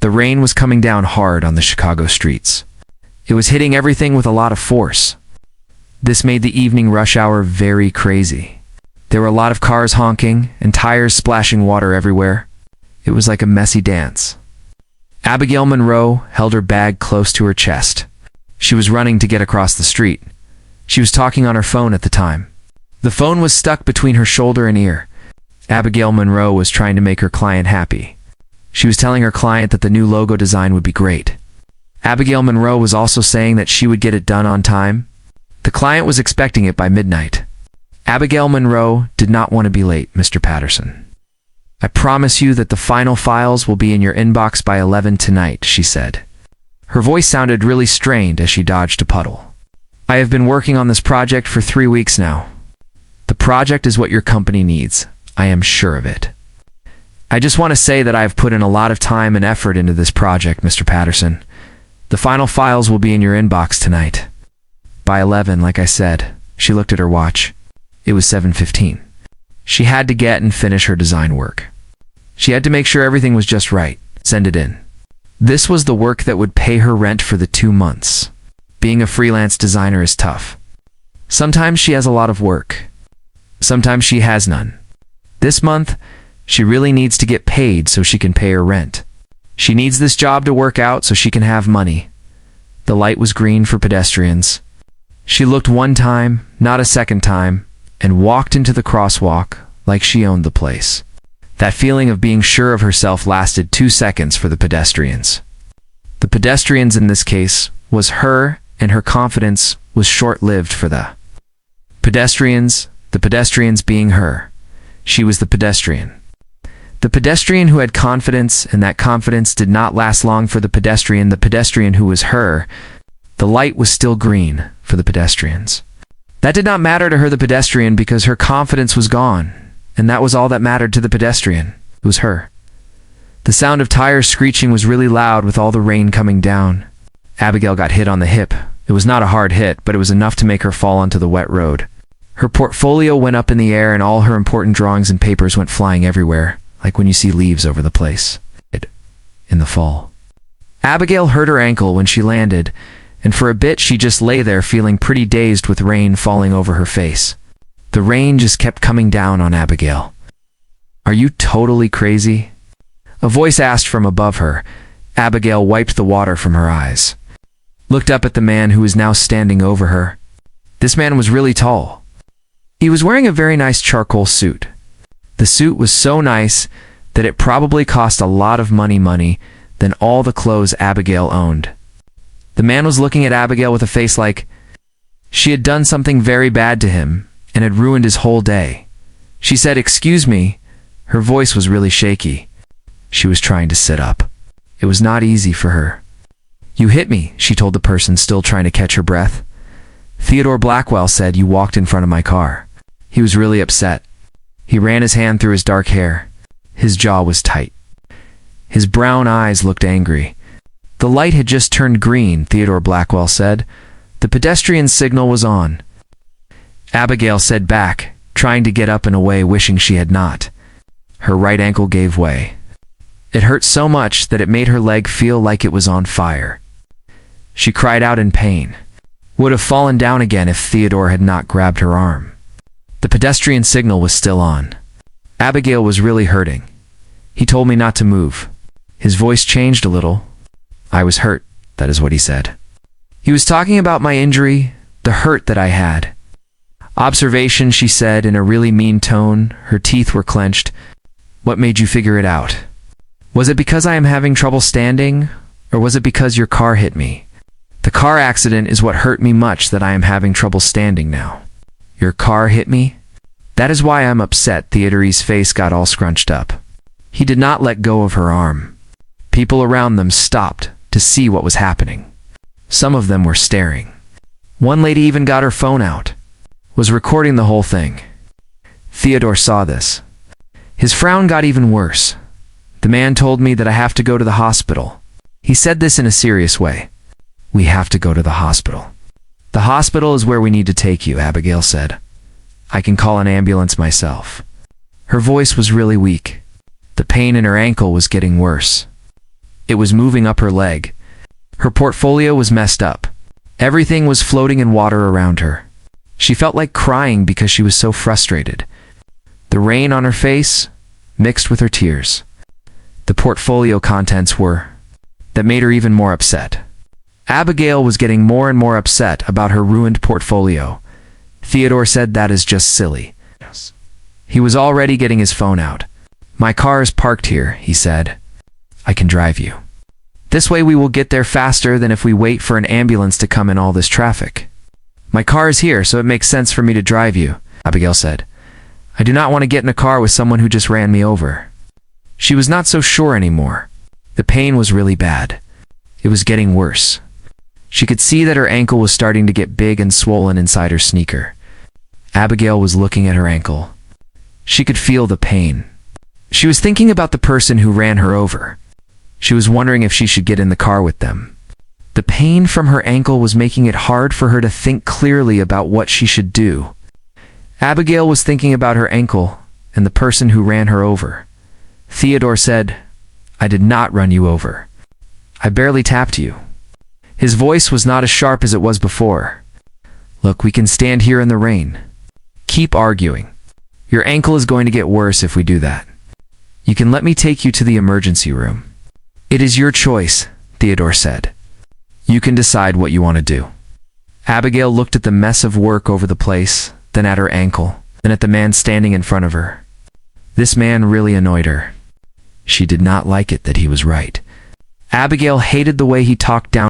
The rain was coming down hard on the Chicago streets. It was hitting everything with a lot of force. This made the evening rush hour very crazy. There were a lot of cars honking and tires splashing water everywhere. It was like a messy dance. Abigail Monroe held her bag close to her chest. She was running to get across the street. She was talking on her phone at the time. The phone was stuck between her shoulder and ear. Abigail Monroe was trying to make her client happy. She was telling her client that the new logo design would be great. Abigail Monroe was also saying that she would get it done on time. The client was expecting it by midnight. Abigail Monroe did not want to be late, Mr. Patterson. I promise you that the final files will be in your inbox by 11 tonight, she said. Her voice sounded really strained as she dodged a puddle. I have been working on this project for 3 weeks now. The project is what your company needs. I am sure of it. I just want to say that I have put in a lot of time and effort into this project, Mr. Patterson. The final files will be in your inbox tonight. By 11, like I said. She looked at her watch. It was 7:15. She had to get and finish her design work. She had to make sure everything was just right. Send it in. This was the work that would pay her rent for the 2 months. Being a freelance designer is tough. Sometimes she has a lot of work. Sometimes she has none. This month, she really needs to get paid so she can pay her rent. She needs this job to work out so she can have money. The light was green for pedestrians. She looked one time, not a second time, and walked into the crosswalk like she owned the place. That feeling of being sure of herself lasted 2 seconds for the pedestrians. The pedestrians in this case was her, and her confidence was short-lived for the pedestrians being her. She was the pedestrian. The pedestrian who had confidence, and that confidence did not last long for the pedestrian who was her. The light was still green for the pedestrians. That did not matter to her, the pedestrian, because her confidence was gone, and that was all that mattered to the pedestrian. It was her. The sound of tires screeching was really loud with all the rain coming down. Abigail got hit on the hip. It was not a hard hit, but it was enough to make her fall onto the wet road. Her portfolio went up in the air, and all her important drawings and papers went flying everywhere, like when you see leaves over the place in the fall. Abigail hurt her ankle when she landed, and for a bit she just lay there feeling pretty dazed with rain falling over her face. The rain just kept coming down on Abigail. Are you totally crazy? A voice asked from above her. Abigail wiped the water from her eyes, looked up at the man who was now standing over her. This man was really tall. He was wearing a very nice charcoal suit. The suit was so nice that it probably cost a lot of money than all the clothes Abigail owned. The man was looking at Abigail with a face like she had done something very bad to him and had ruined his whole day. She said, "Excuse me." Her voice was really shaky. She was trying to sit up. It was not easy for her. "You hit me," she told the person, still trying to catch her breath. "Theodore Blackwell said you walked in front of my car." He was really upset. He ran his hand through his dark hair. His jaw was tight. His brown eyes looked angry. "The light had just turned green," Theodore Blackwell said. "The pedestrian signal was on." Abigail said back, trying to get up and away, wishing she had not. Her right ankle gave way. It hurt so much that it made her leg feel like it was on fire. She cried out in pain. Would have fallen down again if Theodore had not grabbed her arm. The pedestrian signal was still on. Abigail was really hurting. "He told me not to move." His voice changed a little. "I was hurt," that is what he said. He was talking about my injury, the hurt that I had. "Observation," she said in a really mean tone. Her teeth were clenched. "What made you figure it out? Was it because I am having trouble standing, or was it because your car hit me? The car accident is what hurt me much that I am having trouble standing now." "Your car hit me? That is why I'm upset." Theodore's face got all scrunched up. He did not let go of her arm. People around them stopped to see what was happening. Some of them were staring. One lady even got her phone out, was recording the whole thing. Theodore saw this. His frown got even worse. "The man told me that I have to go to the hospital." He said this in a serious way. "We have to go to the hospital." "The hospital is where we need to take you," Abigail said. "I can call an ambulance myself." Her voice was really weak. The pain in her ankle was getting worse. It was moving up her leg. Her portfolio was messed up. Everything was floating in water around her. She felt like crying because she was so frustrated. The rain on her face mixed with her tears. The portfolio contents were that made her even more upset. Abigail was getting more and more upset about her ruined portfolio. Theodore said, "That is just silly." He was already getting his phone out. "My car is parked here," he said. "I can drive you. This way we will get there faster than if we wait for an ambulance to come in all this traffic." "My car is here, so it makes sense for me to drive you," Abigail said. "I do not want to get in a car with someone who just ran me over." She was not so sure anymore. The pain was really bad. It was getting worse. She could see that her ankle was starting to get big and swollen inside her sneaker. Abigail was looking at her ankle. She could feel the pain. She was thinking about the person who ran her over. She was wondering if she should get in the car with them. The pain from her ankle was making it hard for her to think clearly about what she should do. Abigail was thinking about her ankle and the person who ran her over. Theodore said, "I did not run you over. I barely tapped you." His voice was not as sharp as it was before. "Look, we can stand here in the rain. Keep arguing. Your ankle is going to get worse if we do that. You can let me take you to the emergency room." "It is your choice," Theodore said. "You can decide what you want to do." Abigail looked at the mess of work over the place, then at her ankle, then at the man standing in front of her. This man really annoyed her. She did not like it that he was right. Abigail hated the way he talked down